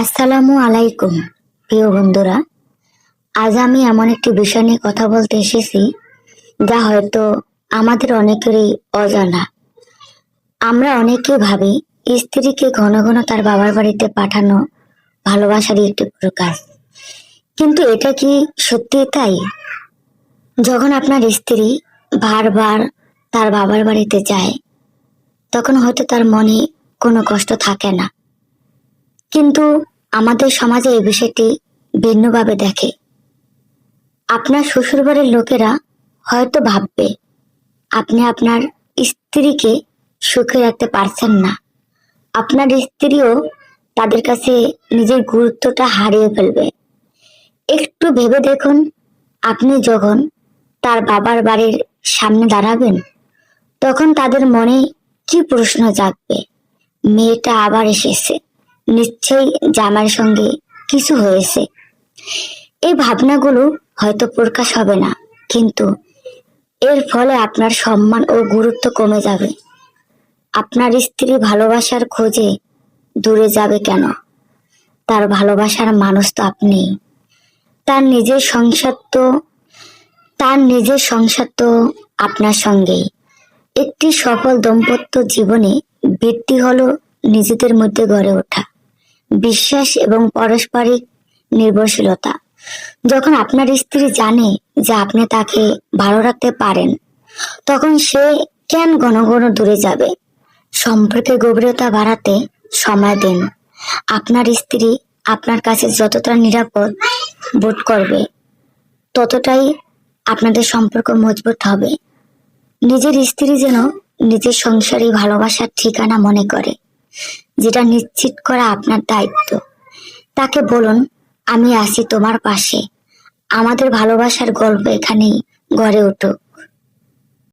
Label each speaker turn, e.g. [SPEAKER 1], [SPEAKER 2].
[SPEAKER 1] আসসালামু আলাইকুম প্রিয় বন্ধুরা। আজ আমি এমন একটি বিষয় নিয়ে কথা বলতে এসেছি যা হয়তো আমাদের অনেকেরই অজানা। আমরা অনেকেই ভাবি স্ত্রীকে ঘন ঘন তার বাবার বাড়িতে পাঠানো ভালোবাসারই একটি প্রকাশ, কিন্তু এটা কি সত্যি তাই? যখন আপনার স্ত্রী বারবার তার বাবার বাড়িতে যায় তখন হয়তো তার মনে কোনো কষ্ট থাকে না, কিন্তু আমাদের সমাজে এই বিষয়টি ভিন্নভাবে দেখে। আপনার শ্বশুরবাড়ির লোকেরা হয়তো ভাববে আপনি আপনার স্ত্রীকে সুখে রাখতে পারছেন না। আপনার স্ত্রীও তাদের কাছে নিজের গুরুত্বটা হারিয়ে ফেলবে। একটু ভেবে দেখুন, আপনি যখন তার বাবার বাড়ির সামনে দাঁড়াবেন তখন তাদের মনে কি প্রশ্ন জাগবে? মেয়েটা আবার এসেছে, নিশ্চয়ই জামাইয়ের সঙ্গে কিছু হয়েছে। এই ভাবনাগুলো হয়তো প্রকাশ হবে না, কিন্তু এর ফলে আপনার সম্মান ও গুরুত্ব কমে যাবে। আপনার স্ত্রী ভালোবাসার খোঁজে দূরে যাবে কেন? তার ভালোবাসার মানুষ তো আপনি। তার নিজের সংসার তো তার নিজের সংসার তো আপনার সঙ্গেই। একটি সফল দাম্পত্য জীবনে ভিত্তি হলো নিজেদের মধ্যে গড়ে ওঠা বিশ্বাস এবং পারস্পরিক নির্ভরশীলতা। যখন আপনার স্ত্রী জানে যে আপনি তাকে ভালো রাখতে পারেন, তখন সে কেন ঘন ঘন দূরে যাবে? সম্পর্কের গভীরতা বাড়াতে সময় দিন। আপনার স্ত্রী আপনার কাছে যতটা নিরাপদ বোধ করবে ততটাই আপনাদের সম্পর্ক মজবুত হবে। নিজের স্ত্রী যেন নিজের সংসারে ভালোবাসার ঠিকানা মনে করে, যেটা নিশ্চিত করা আপনার দায়িত্ব। তাকে বলুন, আমি আছি তোমার পাশে। আমাদের ভালোবাসার গল্প এখানেই গড়ে উঠুক।